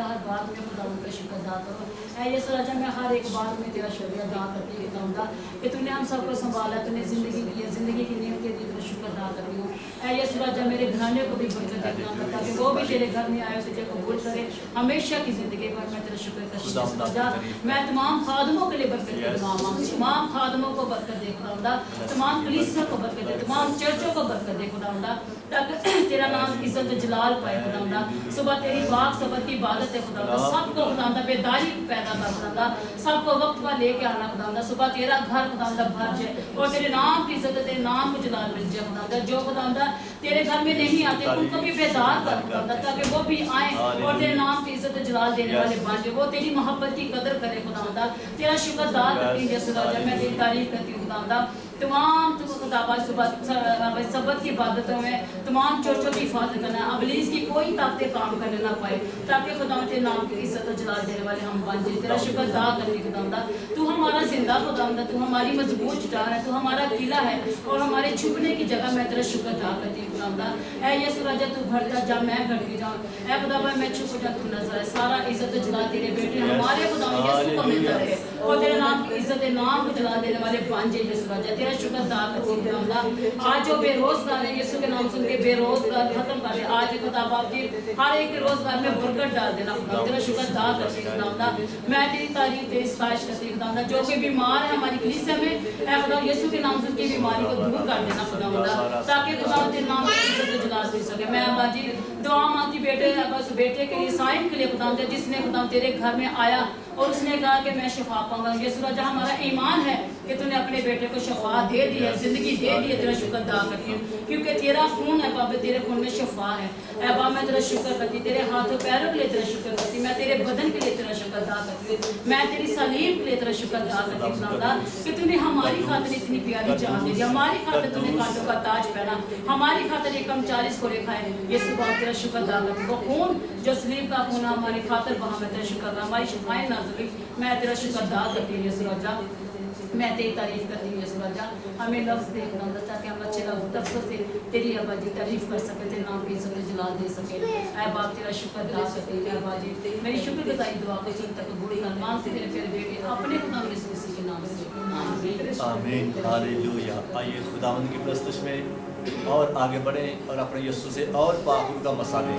का हर बात में खुदा का शुक्र अदा करो। ऐ यीशु राजा मैं हर एक बात में तेरा शुक्रिया अदा करती हूँ खुदा कि तूने हम सबको संभाला, तूने ज़िंदगी दी है, ज़िंदगी की नीयत के लिए तेरा शुक्र अदा करती हूँ। ऐ यीशु राजा मेरे घराने को भी बरकत दे खुदा, ताकि वो भी तेरे घर में आए तुझे कबूल करे हमेशा की ज़िंदगी पर। मैं तेरा शुक्र करती हूँ राजा। मैं तमाम खादमों के लिए बरकत दे दुआ मांगती हूँ, तमाम खादमों को बरकत दे खुदा, तमाम कलीसिया को बरकत दे, तमाम चर्चों को बरकत दे खुदा, ताकि तेरा नाम इज्जत जलाल पाए खुदा। सुबह तेरी बाग सबर की इबादत है खुदा, सबको खुदा बेदारी पैदा कर खुदा, सबको वक्त पर लेके आना खुदा। सुबह तेरा घर खुदा भर जाए और तेरे नाम की इज्जत, तेरे नाम को जलाल मिल जाए खुदा। जो खुदा तेरे घर में नहीं आते उनको भी बेदार कर खुदा, ताकि वो भी आए और तेरे नाम की इज्जत जलाल देने वाले बन जाए, वो तेरी मोहब्बत की कदर करे खुदा। तेरा शुक्र अदा करती हूँ यीशु राजा, मैं तेरी तारीफ करती हूँ खुदा। तमाम खुदा सुबह सबत की इबादतों में तमाम चर्चों की हिफाजत करना, अबलीस की कोई ताकतें काम करने ना पाए, ताकि खुदा तेरे नाम की इज्जत और जलाल देने वाले हम बन जाए। तेरा शुक्र अदा करती खुदा, तू हमारा जिंदा खुदा, तू हमारी मजबूत चट्टान है, तू हमारा किला है और हमारे छुपने की जगह। मैं तेरा शुक्र अदा करती खुदा। ऐ यीशु राजा तू भरता जा, मैं घटती जाऊँ। ऐ खुदा मैं छुप जा, तू नजर आए। सारा इज्जत जला तेरे बेटे हमारे खुदा यीशु को मिलता रहे और तेरे नाम की इज्जत नाम को जला देने वाले बन जाए यीशु राजा। तेरा शुक्र अदा करती हूँ खुदा। आज जो बेरोजगार है यीशु के नाम सुन के बेरोजगार खत्म कर दे आज खुदा बाप जी, हर एक रोजगार में बरकत डाल देना खुदा। तेरा शुक्र अदा करती हूँ खुदा, मैं तेरी तारीफ तेरी सिफारिश करती हूँ खुदा। जो कोई बीमार है हमारी कलीसिया में, ऐ खुदा यीशु के नाम सुन के बीमारी को दूर कर देना खुदा, ताकि खुदा तेरे नाम की इज्जत जलाल दे सके। मैं बाजी दुआ मांगती बेटे बस बेटे के लिए साइम के लिए खुदा, जिसने खुदा तेरे घर में आया और उसने कहा कि मैं शफा पाऊंगा। यीशु राजा हमारा ईमान है कि तूने अपने बेटे को शफा दे दी है, जिंदगी दे दी है। तेरा शुक्र अदा करती हूँ क्योंकि तेरा खून है बाबा, तेरे खून में शफा है। ऐ बाबा मैं तेरा शुक्र करती, तेरे हाथों पैरों के लिए तेरा शुक्र करती, मैं तेरे बदन के लिए तेरा शुक्र अदा करती हूँ, मैं तेरी सलीम के लिए तेरा शुक्र अदा करती हूँ कि तूने हमारी खातिर इतनी प्यारी जान दे दी, हमारी खातिर तूने कांटों का ताज पहना, हमारी खातिर एक हम 40 को रेखा है। यीशु बाप तेरा शुक्र अदा करती, वो खून जो सलीब का खून हमारी खातिर वहाँ मैं तेरा शुक्र अदा, हमारी शफाएं नाज़िल हुई। मैं तेरा शुक्र अदा करती हूँ यीशु राजा, मैं तेरी तारीफ करती हूँ यीशु राजा। हमें लफ्ज़ दे खुदा ताकि हम अच्छे लफ्ज़ों से तेरी अबाजी तारीफ कर सके, तेरे नाम की इज्जत जलाल दे सके। ऐ बाप तेरा शुक्र अदा करती हूँ अबाजी, मेरी शुक्र गुज़ारी दुआ को सुन तक बूढ़ी अरमान से तेरे प्यारे बेटे अपने खुदा यीशु मसीह के नाम से आमीन हालेलुया। आइए खुदावंद की प्रस्तुति में और आगे बढ़ें और अपने यीशु से और पाक का मसा लें।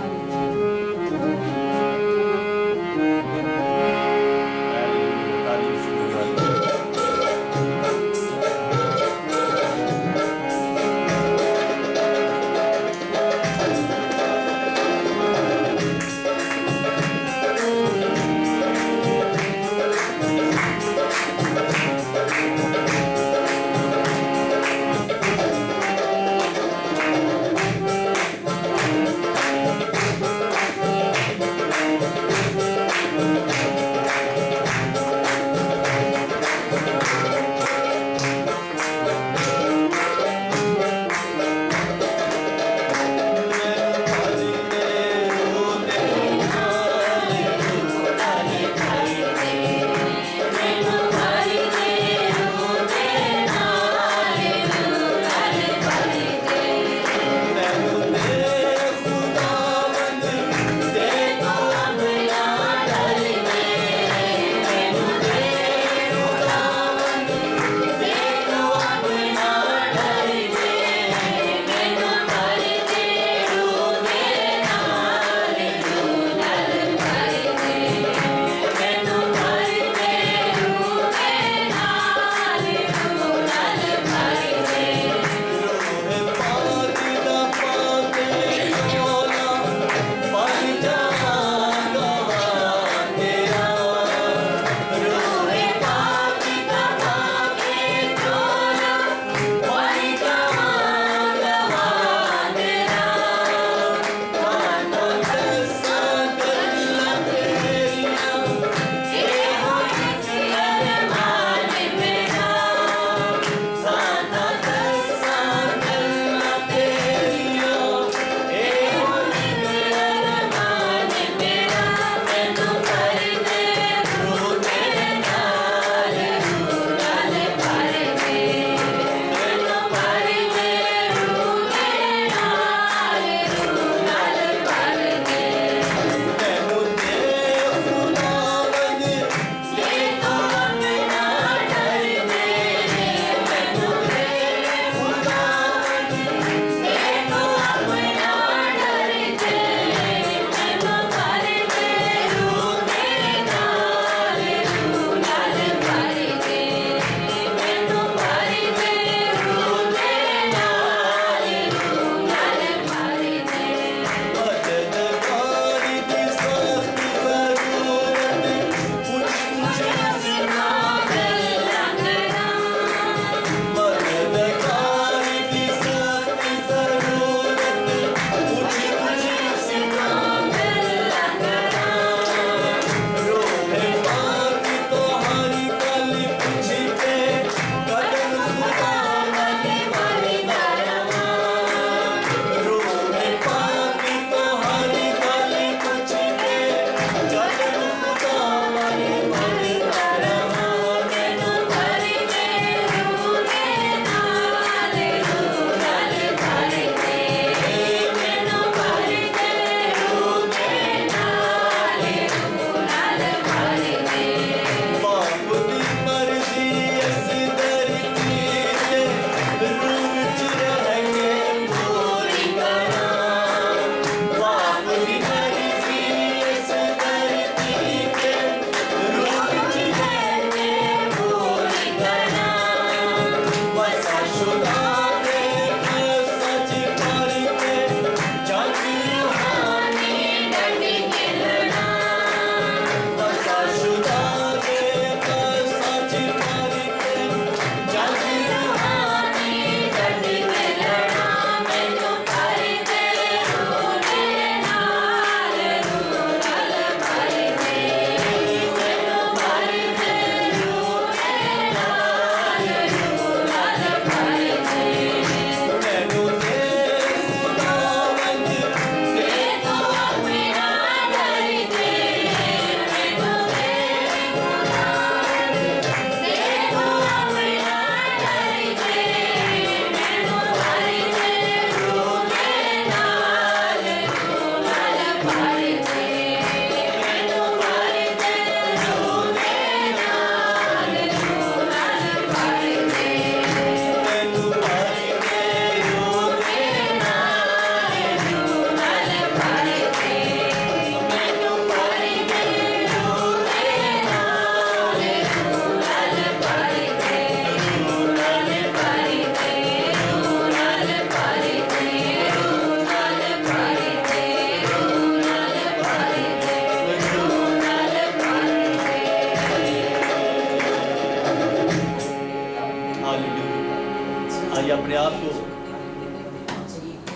अपने आप को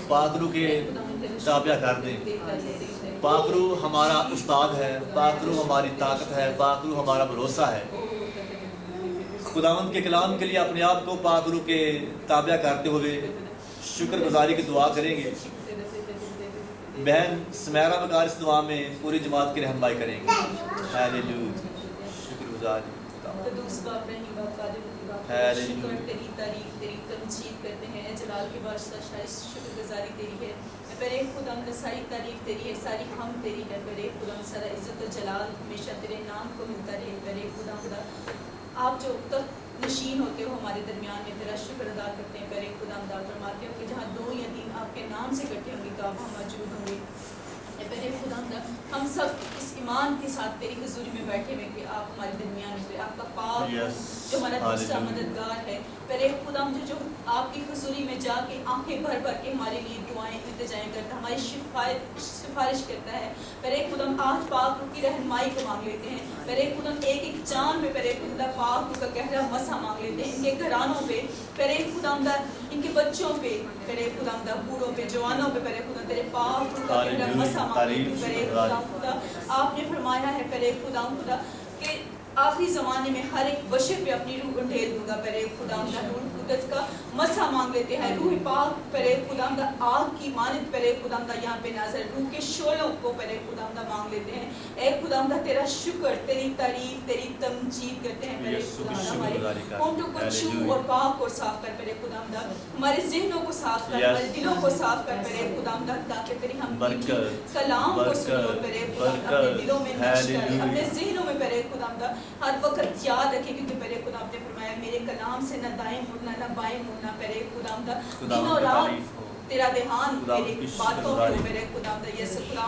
पाक रूह के ताबिया कर दें। पाक रूह हमारा उस्ताद है, पाक रूह हमारी ताकत है, पाक रूह हमारा भरोसा है। खुदावंद के कलाम के लिए अपने आप को पाक रूह के ताबिया करते हुए शुक्रगुजारी की दुआ करेंगे। बहन सुमैरा बकार इस दुआ में पूरी जमात की रहनुमाई करेंगे। हालेलुया, शुक्रगुजारी शुक्र तेरी तारीफ तेरी तमजीद करते हैं। जलाल के बादशाह शायद शुक्रगुजारी तेरी है। परे खुदा सारी तारीफ तेरी है, सारी हम तेरी है। परे खुदा सारा इज्जत और जलाल हमेशा तेरे नाम को मिलता रहे। परे खुदा आप जो तक नशीन होते हो हमारे दरमियान में तेरा शुक्र अदा करते हैं। परे खुदा फरमाते हो कि जहाँ 2 या 3 आपके नाम से इकट्ठे होंगे तो आप हम मौजूद होंगे। पहले खुदा हम सब इस ईमान के साथ तेरी हुजूरी में बैठे हुए कि आप हमारे दरमियान में आपका पाक जो हमारा दूसरा मददगार है। पहले खुदा जो आपकी हुजूरी में जाके आंखें भर भर के हमारे लिए दुआएं इल्तिजाएं करता है, हमारी सिफारिश करता है। पहले खुदा आज पाक रूह की रहनुमाई को मांग लेते हैं। पहले खुदा एक एक जान में पहले खुदा पाक रूह का गहरा मसा मांग लेते हैं, इनके घरानों पे, पहले खुदा इनके बच्चों पे, पहले खुदा बूढ़ों पे, जवानों पे, पहले खुदा तेरे पाक रूह का गहरा मसा मांग लेते हैं। पहले खुदा आपने फरमाया है पहले खुदा कि आखिरी ज़माने में हर एक बशर पे अपनी रूह ढेल दूंगा। पहले खुदा रूह कुदरत का मसा मांग लेते हैं। रूह पाक पहले खुदा आग की मानद पहले खुदा यहाँ पे नाज़र रूह के शोलों को पहले खुदा मांग लेते हैं। ए खुदा तेरा शुक्र तेरी तारीफ तेरी तमजीद करते हैं। पहले खुदा हमारे होंठों को छू और पाक और साफ कर। पहले खुदा हमारे जहनों को साफ कर, हमारे दिलों को साफ कर। पहले खुदा ताकि तेरी हम कलाम को सुनो। पहले खुदा अपने दिलों में नक्श कर, अपने जहनों में पहले खुदा हर वक्त याद रखे क्योंकि पहले खुदा आपने फरमाया मेरे कलाम से न दाएं मुड़ना न बाएं मुड़ना। पहले खुदा दिन और रात तेरा ध्यान मेरी बातों में हो। मेरे खुदा यस खुदा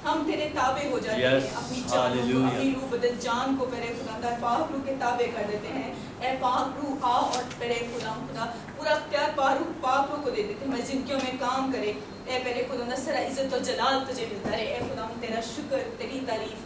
हम तेरे ताबे हो जाते हैं, अपनी जान अपनी रूह बदल जान को पहले खुदा पाक रूह के ताबे कर देते हैं। ए पाक रूह आओ और पहले खुदा पूरा अख्तियार पाक रूह को दे देते हैं, हमारी जिंदगियों में काम करे। ए पहले खुदा सारा इज्जत और जलाल तुझे मिलता रहे। ए खुदा तेरा शुक्र तेरी तारीफ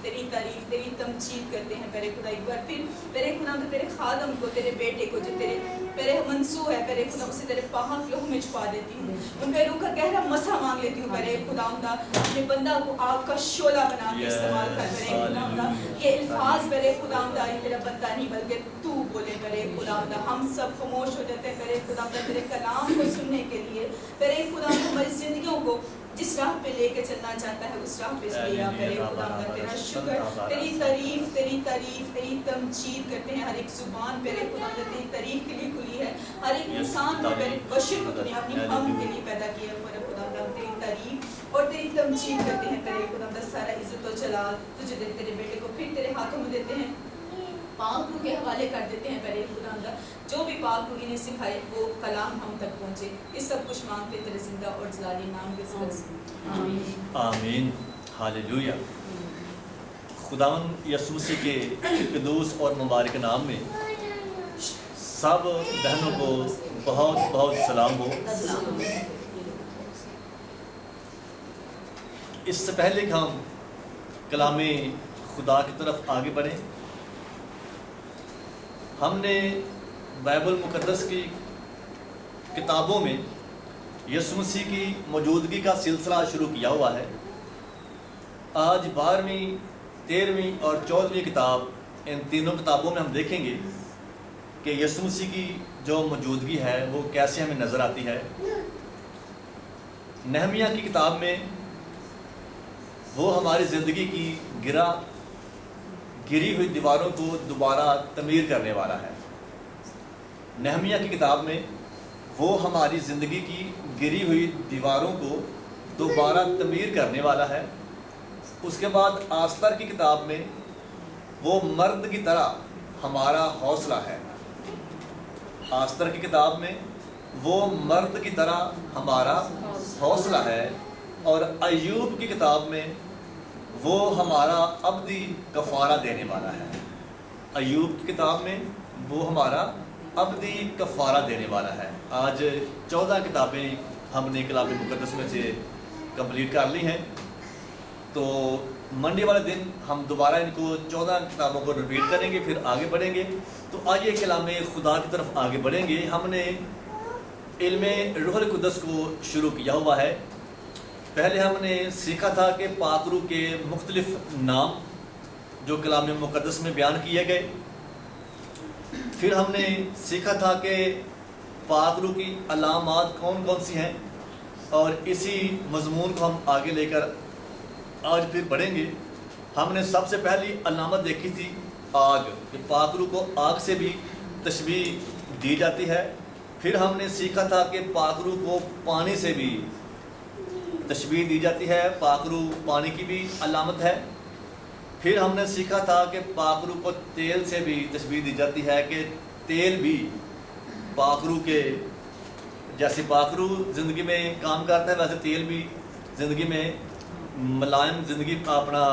तेरी तमजीद करते हैं। पहले खुदा एक बार फिर पहले खुदा तेरे खादम को तेरे बेटे को जो तेरे पहले मंसूब है पहले खुदा उसे तेरे पाक लहू में छुपा देती हूँ, उन पे रूह का गहरा मसा मांग लेती हूँ। पहले खुदा अपने बंदा को आग का शोला बना के इस्तेमाल कर। पहले खुदा ये अल्फाज पहले खुदा तेरा बंदा नहीं बल्कि तू बोले। पहले खुदा हम सब खामोश हो जाते हैं पहले खुदा तेरे कलाम को सुनने के लिए। पहले खुदा हमारी जिंदगियों को जिस राह पे लेके चलना चाहता है उस राह पे लिया। पहले खुदा तेरा शुक्र तेरी तारीफ तेरी तमजीद करते हैं। हर एक जुबान पहले खुदा तेरी तारीफ के लिए खुली है। हर एक इंसान को पहले बशर को तूने अपनी हम के लिए पैदा किया। पहले खुदा तेरी तारीफ और तेरी तमजीद करते हैं। पहले खुदा सारा इज्जत और जलाल तुझे देते, तेरे बेटे को फिर तेरे हाथों में देते हैं, पाक रूह के हवाले कर देते हैं। पहले खुदा जो भी पाक रूह इन्हें सिखाए वो कलाम हम तक पहुँचे। इस सब कुछ मांगते तेरे जिंदा और जलाली नाम के ज़रिए। आमीन, हालेलुया। खुदावन यसू मसीह के क़ुद्दूस और मुबारक नाम में सब बहनों को बहुत बहुत सलाम हो। इससे पहले कि हम कलामे खुदा की तरफ आगे बढ़ें, हमने बाइबल मुक़द्दस की किताबों में यसू मसीह की मौजूदगी का सिलसिला शुरू किया हुआ है। आज 12वीं, 13वीं और 14वीं किताब, इन तीनों किताबों में हम देखेंगे कि यसू मसीह की जो मौजूदगी है वो कैसे हमें नज़र आती है। नहमिया की किताब में वो हमारी ज़िंदगी की गिरी हुई दीवारों को दोबारा तमीर करने वाला है। नहमिया की किताब में वो हमारी ज़िंदगी की गिरी हुई दीवारों को दोबारा तमीर करने वाला है। उसके बाद आस्तर की किताब में वो मर्द की तरह हमारा हौसला है। आस्तर की किताब में वो मर्द की तरह हमारा हौसला है। और अय्यूब की किताब में वो हमारा अब्दी कफ़ारा देने वाला है। अय्यूब की किताब में वो हमारा अब्दी कफ़ारा देने वाला है। आज 14 किताबें हमने कलाम मुक़द्दस में से कंप्लीट कर ली हैं। तो मंडे वाले दिन हम दोबारा इनको 14 किताबों को रिपीट करेंगे, फिर आगे बढ़ेंगे। तो आइए कलाम खुदा की तरफ आगे बढ़ेंगे। हमने علم روح القدس کو شروع کیا ہوا ہے۔ پہلے ہم نے سیکھا تھا کہ پاک روح کے مختلف نام جو کلام مقدس میں بیان کیے گئے، پھر ہم نے سیکھا تھا کہ پاک روح کی علامات کون کون سی ہیں، اور اسی مضمون کو ہم آگے لے کر آج پھر پڑھیں گے۔ ہم نے سب سے پہلی علامت دیکھی تھی آگ، کہ پاک روح کو آگ سے بھی تشبیہ دی جاتی ہے۔ پھر ہم نے سیکھا تھا کہ پاک روح کو پانی سے بھی تشبیہ دی جاتی ہے، پاک روح پانی کی بھی علامت ہے۔ پھر ہم نے سیکھا تھا کہ پاک روح کو تیل سے بھی تشبیہ دی جاتی ہے، کہ تیل بھی پاک روح کے، جیسے پاک روح زندگی میں کام کرتا ہے ویسے تیل بھی زندگی میں ملائم، زندگی اپنا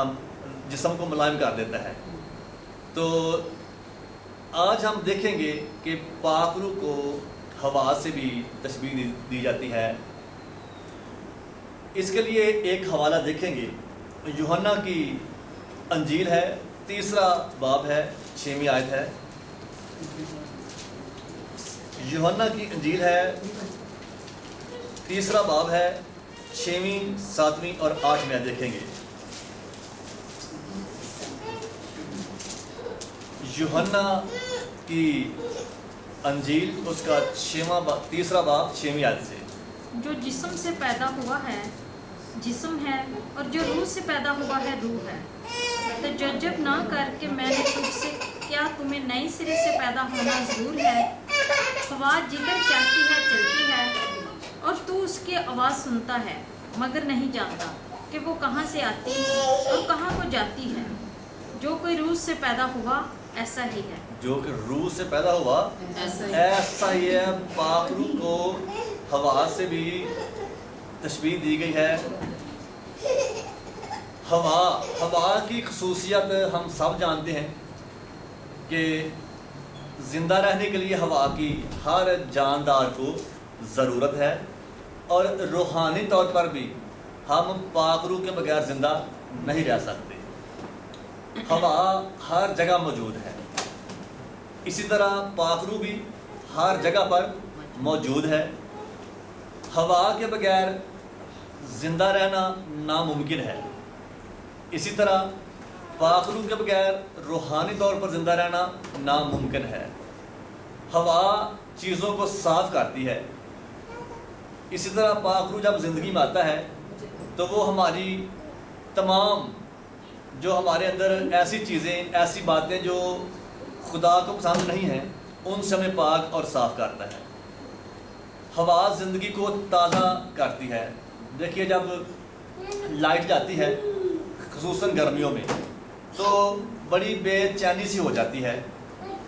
جسم کو ملائم کر دیتا ہے۔ تو آج ہم دیکھیں گے کہ پاک روح کو ہوا سے بھی تشبیہ دی جاتی ہے۔ اس کے لیے ایک حوالہ دیکھیں گے، یوحنا کی انجیل ہے، 3 باب ہے، 6 آیت ہے۔ یوحنا کی انجیل ہے، 3 باب ہے، 6، 7 اور 8 آیت دیکھیں گے۔ یوحنا کی انجیل اس کا 3 باب 6 آیت سے، جو جسم سے پیدا ہوا ہے جسم ہے، اور جو روح سے پیدا ہوا ہے روح ہے۔ تججب نہ کر کے میں نے تجھ سے، کیا تمہیں نئے سرے سے پیدا ہونا ضرور ہے؟ ہوا جدھر چاہتی ہے چلتی ہے، اور تو اس کی آواز سنتا ہے مگر نہیں جانتا کہ وہ کہاں سے آتی اور کہاں کو جاتی ہے۔ جو کوئی روح سے پیدا ہوا ایسا ہی ہے۔ جو کہ روح سے پیدا ہوا ایسا ہی ہے۔ پاک روح کو ہوا سے بھی تشبیہ دی گئی ہے۔ ہوا کی خصوصیت ہم سب جانتے ہیں کہ زندہ رہنے کے لیے ہوا کی ہر جاندار کو ضرورت ہے، اور روحانی طور پر بھی ہم پاک روح کے بغیر زندہ نہیں رہ سکتے۔ ہوا ہر جگہ موجود ہے، اسی طرح پاک روح بھی ہر جگہ پر موجود ہے۔ ہوا کے بغیر زندہ رہنا ناممکن ہے، اسی طرح پاک روح کے بغیر روحانی طور پر زندہ رہنا ناممکن ہے۔ ہوا چیزوں کو صاف کرتی ہے، اسی طرح پاک روح جب زندگی میں آتا ہے تو وہ ہماری تمام جو ہمارے اندر ایسی چیزیں، ایسی باتیں جو خدا کو پسند نہیں ہیں، ان سے ہمیں پاک اور صاف کرتا ہے۔ ہوا زندگی کو تازہ کرتی ہے۔ دیکھیے جب لائٹ جاتی ہے خصوصاً گرمیوں میں تو بڑی بے چینی سی ہو جاتی ہے،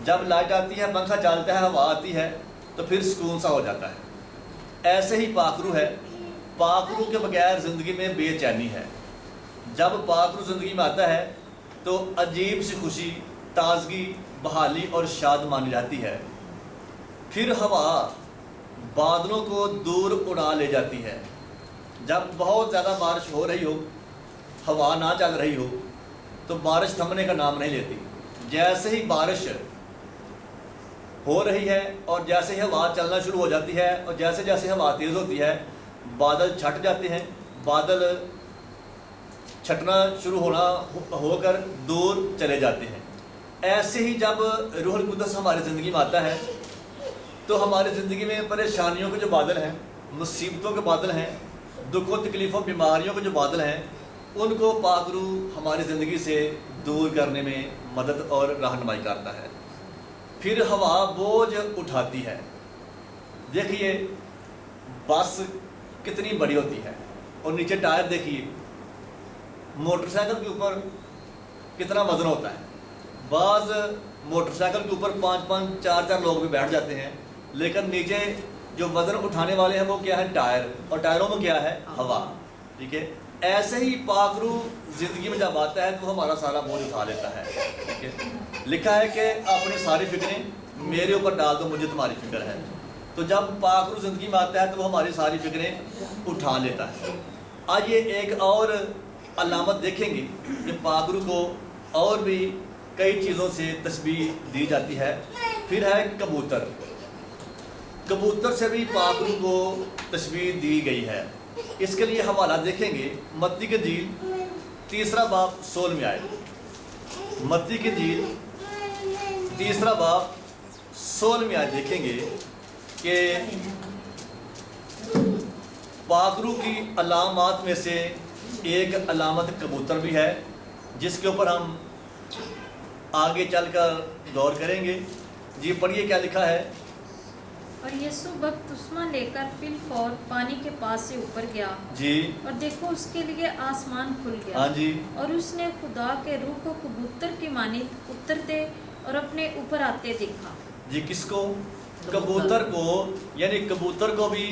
جب لائٹ آتی ہے، پنکھا چلتا ہے، ہوا آتی ہے تو پھر سکون سا ہو جاتا ہے۔ ایسے ہی پاک روح ہے، پاک روح کے بغیر زندگی میں بے چینی ہے۔ جب پاک روح زندگی میں آتا ہے تو عجیب سی خوشی، تازگی، بحالی اور شادمانی رہتی ہے۔ پھر ہوا بادلوں کو دور اڑا لے جاتی ہے۔ جب بہت زیادہ بارش ہو رہی ہو، ہوا نہ چل رہی ہو تو بارش تھمنے کا نام نہیں لیتی۔ جیسے ہی بارش ہو رہی ہے اور جیسے ہی ہوا چلنا شروع ہو جاتی ہے، اور جیسے جیسے ہوا تیز ہوتی ہے بادل چھٹ جاتے ہیں، بادل چھٹنا شروع ہو کر دور چلے جاتے ہیں۔ ایسے ہی جب روح القدس ہماری زندگی میں آتا ہے تو ہماری زندگی میں پریشانیوں کے جو بادل ہیں، مصیبتوں کے بادل ہیں، دکھ و تکلیفوں، بیماریوں کے جو بادل ہیں، ان کو پاک روح ہماری زندگی سے دور کرنے میں مدد اور رہنمائی کرتا ہے۔ پھر ہوا بوجھ اٹھاتی ہے۔ دیکھیے بس کتنی بڑی ہوتی ہے، اور نیچے ٹائر دیکھیے، موٹر سائیکل کے اوپر کتنا وزن ہوتا ہے۔ بعض موٹر سائیکل کے اوپر 5 4 لوگ بھی بیٹھ جاتے ہیں، لیکن نیچے جو وزن اٹھانے والے ہیں وہ کیا ہے؟ ٹائر، اور ٹائروں میں کیا ہے؟ ہوا۔ ٹھیک ہے، ایسے ہی پاک روح زندگی میں جب آتا ہے تو ہمارا سارا بوجھ اٹھا لیتا ہے۔ ٹھیک ہے، لکھا ہے کہ اپنی ساری فکریں میرے اوپر ڈال دو، مجھے تمہاری فکر ہے۔ تو جب پاک روح زندگی میں آتا ہے تو وہ ہماری ساری فکریں اٹھا لیتا ہے۔ آئیے ایک اور علامت دیکھیں گے کہ پاک روح کو اور بھی کئی چیزوں سے تشبیہ دی جاتی ہے۔ پھر ہے کبوتر۔ कबूतर से भी पाक रूह को तशबीह दी गई है। इसके लिए हवाला देखेंगे मत्ती की इंजील 3 बाब 16 आयत। मत्ती की इंजील 3 बाब 16 आयत देखेंगे कि पाक रूह की अलामात में से एक अलामत कबूतर भी है, जिसके ऊपर हम आगे चलकर गौर करेंगे। जी पढ़िए क्या लिखा है। और यीशु बपतिस्मा लेकर फिलफौर पानी के पास से ऊपर गया जी और देखो उसके लिए आसमान खुल गया। हाँ जी और उसने खुदा के रूह को कबूतर की मानित उतरते और अपने ऊपर आते देखा। जी किसको? कबूतर को, यानी कबूतर को भी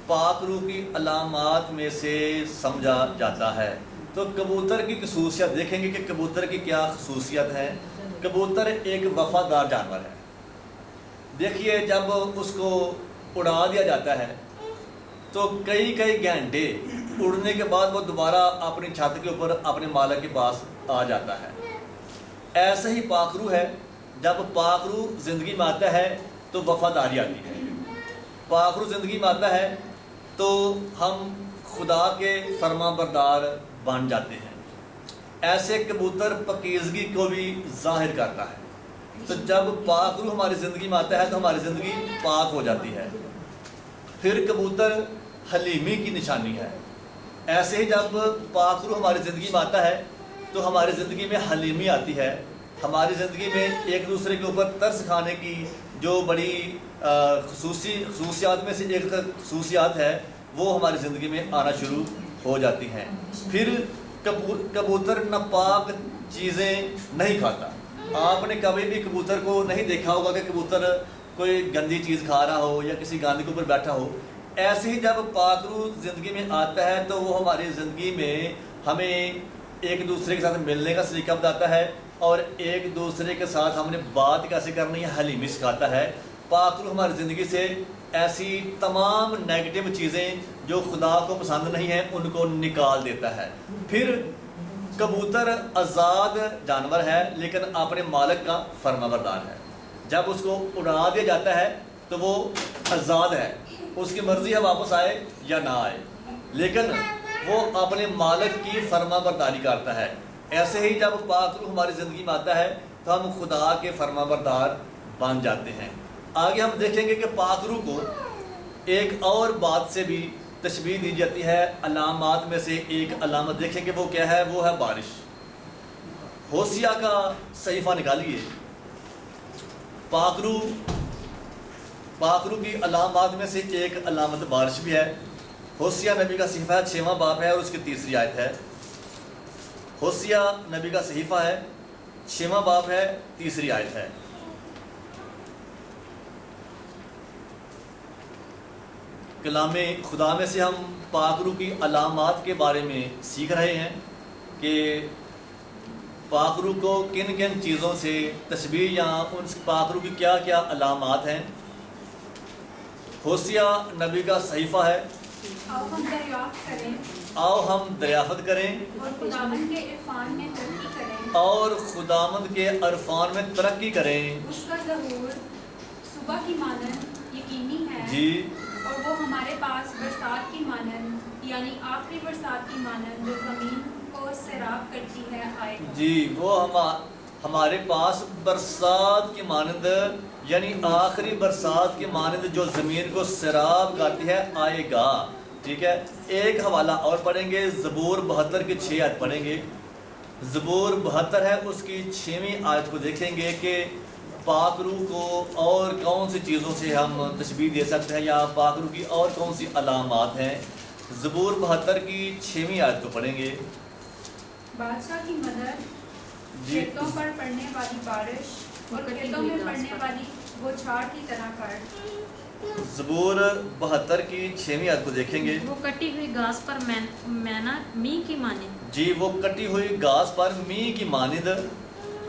पाक रूह की अलामात में से समझा जाता है। तो कबूतर की खसूसियत देखेंगे कि कबूतर की क्या खसूसियत है। कबूतर एक वफादार जानवर है। देखिए जब उसको उड़ा दिया जाता है तो कई कई घंटे उड़ने के बाद वो दोबारा अपनी छत के ऊपर अपने मालिक के पास आ जाता है। ऐसा ही पाक रूह है। जब पाक रूह ज़िंदगी में आता है तो वफादारी आती है। पाक रूह ज़िंदगी में आता है तो हम खुदा के फरमाबरदार बन जाते हैं। ऐसे कबूतर पाकीज़गी को भी ज़ाहिर करता है। तो जब पाक रूह हमारी ज़िंदगी में आता है तो हमारी ज़िंदगी पाक हो जाती है। फिर कबूतर हलीमी की निशानी है। ऐसे ही जब पाक रूह हमारी ज़िंदगी में आता है तो हमारी ज़िंदगी में हलीमी आती है। हमारी ज़िंदगी में एक दूसरे के ऊपर तरस खाने की जो बड़ी खसूसियात में से एक खसूसियात है वो हमारी ज़िंदगी में आना शुरू हो जाती हैं। फिर कबूतर नापाक चीज़ें नहीं खाता। आपने कभी भी कबूतर को नहीं देखा होगा कि कबूतर कोई गंदी चीज़ खा रहा हो या किसी गांधी के ऊपर बैठा हो। ऐसे ही जब पाक रूह ज़िंदगी में आता है तो वो हमारी ज़िंदगी में हमें एक दूसरे के साथ मिलने का सलीका बताता है और एक दूसरे के साथ हमने बात कैसे करनी है हलीमी सिखाता है। पाक रूह हमारी ज़िंदगी से ऐसी तमाम नेगेटिव चीज़ें जो खुदा को पसंद नहीं हैं उनको निकाल देता है। फिर कबूतर आज़ाद जानवर है लेकिन अपने मालिक का फरमाबरदार है। जब उसको उड़ा दिया जाता है तो वो आज़ाद है, उसकी मर्ज़ी है वापस आए या ना आए, लेकिन वो अपने मालिक की फरमाबरदारी करता है। ऐसे ही जब पाक रूह हमारी ज़िंदगी में आता है तो हम खुदा के फरमाबरदार बन जाते हैं। आगे हम देखेंगे कि पाक रूह को एक और बात से भी तशबीह दी जाती है। अलामात में से एक अलामत देखेंगे वो क्या है, वो है बारिश। होसिया का सहीफ़ा निकालिए। पाक रूह की अलामात में से एक अलामत बारिश भी है। होसिया नबी का सहीफ़ा 6वां बाब है और उसकी 3री आयत है। होसिया नबी का सहीफ़ा है 6वां बाब है 3री आयत है। कलामे खुदा में से हम पाक रूह की अलामात के बारे में सीख रहे हैं कि पाक रूह को किन किन चीज़ों से तशबीह या उन पाक रूह की क्या क्या अलामात हैं। होसिया नबी का सहीफ़ा है आओ हम दरियाफ्त करें आओ हम दरियाफ़त करें और खुदावंद के इरफान में तरक्की करें। और खुदावंद के अरफान में तरक्की करें। उसका ज़हूर सुबह की मानंद यकीनी है जी और वो हमारे पास बरसात की मानंद यानी आखिरी बरसात की मानंद जो ज़मीन को सैराब करती है आएगा। जी वो हमारे पास बरसात की मानंद यानी आखिरी बरसात की मानंद जो ज़मीन को सैराब करती है आएगा। ठीक है, एक हवाला और पढ़ेंगे। ज़बूर 72 की 6 आयत पढ़ेंगे। ज़बूर 72 है उसकी 6वीं आयत को देखेंगे कि पाक रूह को और कौन सी चीज़ों से हम तशबीह दे सकते हैं या पाक रूह की और कौन सी अलामात हैं। ज़बूर 72 की 6वीं आयत को पढ़ेंगे। बादशाह की मदद, जी खेतों पर पड़ने वाली बारिश और खेतों में पड़ने वाली बौछार की तरह कर। ज़बूर 72 की 6वीं आयत को देखेंगे। वो कटी हुई घास पर मैना मी की माने जी वो कटी हुई घास पर मी की मानिद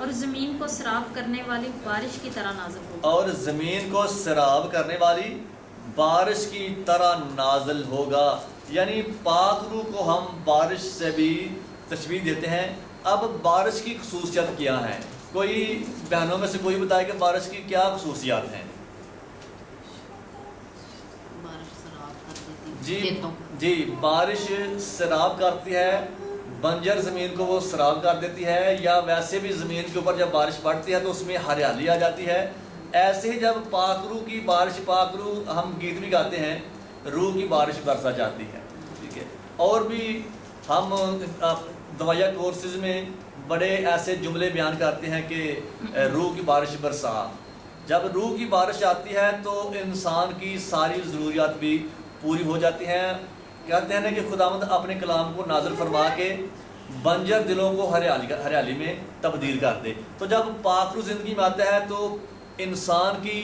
और ज़मीन को सराब करने वाली बारिश की तरह नाज़िल होगा। और ज़मीन को सराब करने वाली बारिश की तरह नाज़िल होगा। यानी पाक रूह को हम बारिश से भी तशबीह देते हैं। अब बारिश की खसूसियत क्या हैं? कोई बहनों में से कोई बताए कि बारिश की क्या खसूसियात हैं? جی کھیتوں جی بارش سیراب کرتی ہے، بنجر زمین کو وہ سیراب کر دیتی ہے، یا ویسے بھی زمین کے اوپر جب بارش پڑتی ہے تو اس میں ہریالی آ جاتی ہے۔ ایسے ہی جب پاک روح کی بارش، پاک روح ہم گیت بھی گاتے ہیں، روح کی بارش برسا جاتی ہے، ٹھیک ہے۔ اور بھی ہم دوائیہ کورسز میں بڑے ایسے جملے بیان کرتے ہیں کہ روح کی بارش برسا۔ جب روح کی بارش آتی ہے تو انسان کی ساری ضروریات بھی پوری ہو جاتی ہیں۔ کہتے ہیں نا کہ خداوند اپنے کلام کو نازل فرما کے بنجر دلوں کو ہریالی میں تبدیل کر دے۔ تو جب پاک روح زندگی میں آتا ہے تو انسان کی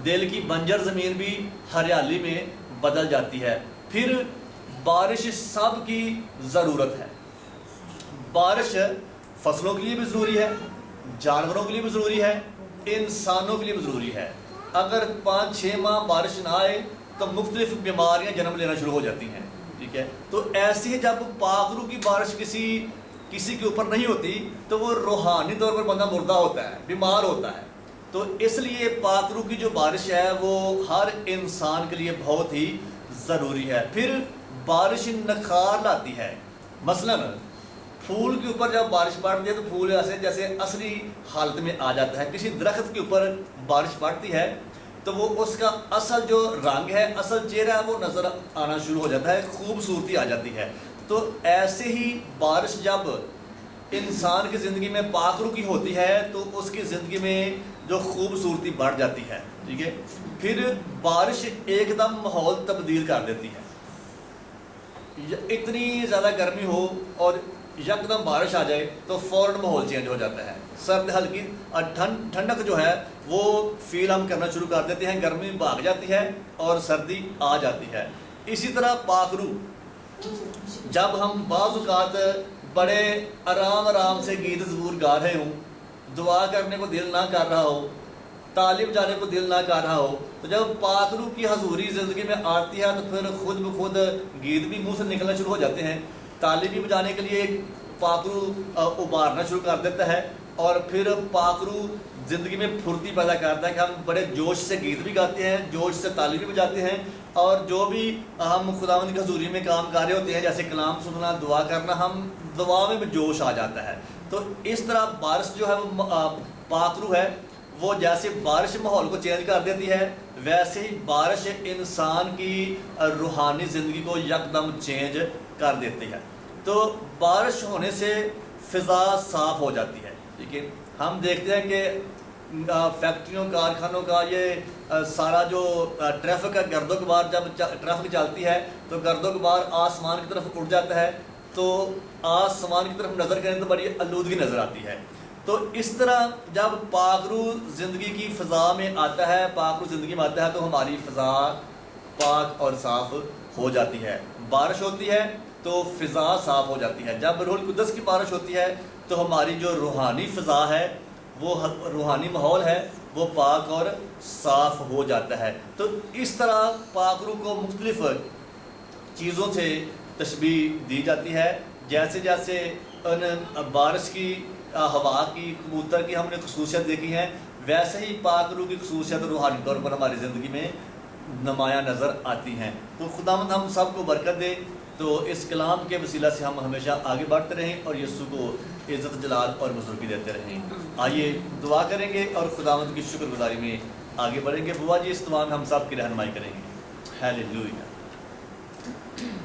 دل کی بنجر زمین بھی ہریالی میں بدل جاتی ہے۔ پھر بارش سب کی ضرورت ہے۔ بارش فصلوں کے لیے بھی ضروری ہے، جانوروں کے لیے بھی ضروری ہے، انسانوں کے لیے بھی ضروری ہے۔ اگر 5-6 ماہ بارش نہ آئے تو مختلف بیماریاں جنم لینا شروع ہو جاتی ہیں، ٹھیک ہے۔ تو ایسی جب پاک روح کی بارش کسی کے اوپر نہیں ہوتی تو وہ روحانی طور پر بندہ مردہ ہوتا ہے، بیمار ہوتا ہے۔ تو اس لیے پاک روح کی جو بارش ہے وہ ہر انسان کے لیے بہت ہی ضروری ہے۔ پھر بارش نخار لاتی ہے۔ مثلاً پھول کے اوپر جب بارش پڑتی ہے تو پھول ایسے جیسے اصلی حالت میں آ جاتا ہے۔ کسی درخت کے اوپر بارش پڑتی ہے تو وہ اس کا اصل جو رنگ ہے، اصل چہرہ ہے، وہ نظر آنا شروع ہو جاتا ہے، خوبصورتی آ جاتی ہے۔ تو ایسے ہی بارش جب انسان کی زندگی میں پاک روح کی ہوتی ہے تو اس کی زندگی میں جو خوبصورتی بڑھ جاتی ہے، ٹھیک ہے۔ پھر بارش ایک دم ماحول تبدیل کر دیتی ہے۔ اتنی زیادہ گرمی ہو اور یکدم بارش آ جائے تو فوراً ماحول چینج ہو جاتا ہے، سرد ہلکی اور ٹھنڈک جو ہے وہ فیل ہم کرنا شروع کر دیتے ہیں، گرمی بھاگ جاتی ہے اور سردی آ جاتی ہے۔ اسی طرح پاک روح جب ہم بعض اوقات بڑے آرام سے گیت زبور گا رہے ہوں، دعا کرنے کو دل نہ کر رہا ہو، تعلیم جانے کو دل نہ کر رہا ہو، تو جب پاک روح کی حضوری زندگی میں آتی ہے تو پھر خود بخود گیت بھی منہ سے نکلنا شروع ہو جاتے ہیں، تعلیم بھی بجانے کے لیے پاک روح ابھارنا شروع کر دیتا ہے، اور پھر پاک روح زندگی میں پھرتی پیدا کرتا ہے کہ ہم بڑے جوش سے گیت بھی گاتے ہیں، جوش سے تعلیم بھی بجاتے ہیں، اور جو بھی ہم خداوند کی حضوری میں کام کر رہے ہوتے ہیں جیسے کلام سننا، دعا کرنا، ہم دعا میں جوش آ جاتا ہے۔ تو اس طرح بارش جو ہے وہ پاک روح ہے، وہ جیسے بارش ماحول کو چینج کر دیتی ہے ویسے ہی بارش انسان کی روحانی زندگی کو یکدم چینج کر دیتی ہے۔ تو بارش ہونے سے فضا صاف ہو جاتی ہے، ٹھیک ہے۔ ہم دیکھتے ہیں کہ فیکٹریوں، کارخانوں کا یہ سارا جو ٹریفک ہے، گرد و غبار، جب ٹریفک چلتی ہے تو گرد و غبار آسمان کی طرف اڑ جاتا ہے، تو آسمان کی طرف نظر کریں تو بڑی آلودگی نظر آتی ہے۔ تو اس طرح جب پاک روح زندگی کی فضا میں آتا ہے، پاک روح زندگی میں آتا ہے تو ہماری فضا پاک اور صاف ہو جاتی ہے۔ بارش ہوتی ہے تو فضا صاف ہو جاتی ہے۔ جب روح القدس کی بارش ہوتی ہے تو ہماری جو روحانی فضا ہے، وہ روحانی ماحول ہے، وہ پاک اور صاف ہو جاتا ہے۔ تو اس طرح پاک روح کو مختلف چیزوں سے تشبیہ دی جاتی ہے، جیسے جیسے بارش کی، ہوا کی، کبوتر کی ہم نے خصوصیت دیکھی ہیں، ویسے ہی پاک روح کی خصوصیت روحانی طور پر ہماری زندگی میں نمایاں نظر آتی ہیں۔ تو خداوند ہم سب کو برکت دے، تو اس کلام کے وسیلہ سے ہم ہمیشہ آگے بڑھتے رہیں اور یسوع کو عزت، جلال اور بزرگی دیتے رہیں۔ آئیے دعا کریں گے اور خداوند کی شکر گزاری میں آگے بڑھیں گے۔ بوا جی اس دعا میں ہم سب کی رہنمائی کریں گے۔ Hallelujah,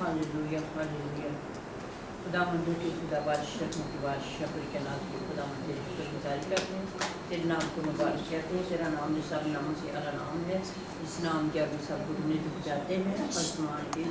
hallelujah, hallelujah. خداوند کی خدا بادشاہ کی بادشاہ پر کے نام کی خداوند تیری شکر گزاری کرتے ہیں، تیرے نام کو مبارک کہتے ہیں۔ تیرا نام نثار ناموں سے اعلیٰ نام ہے، اس نام کے آگے سب گھٹنے جھک جاتے ہیں۔ آسمان کی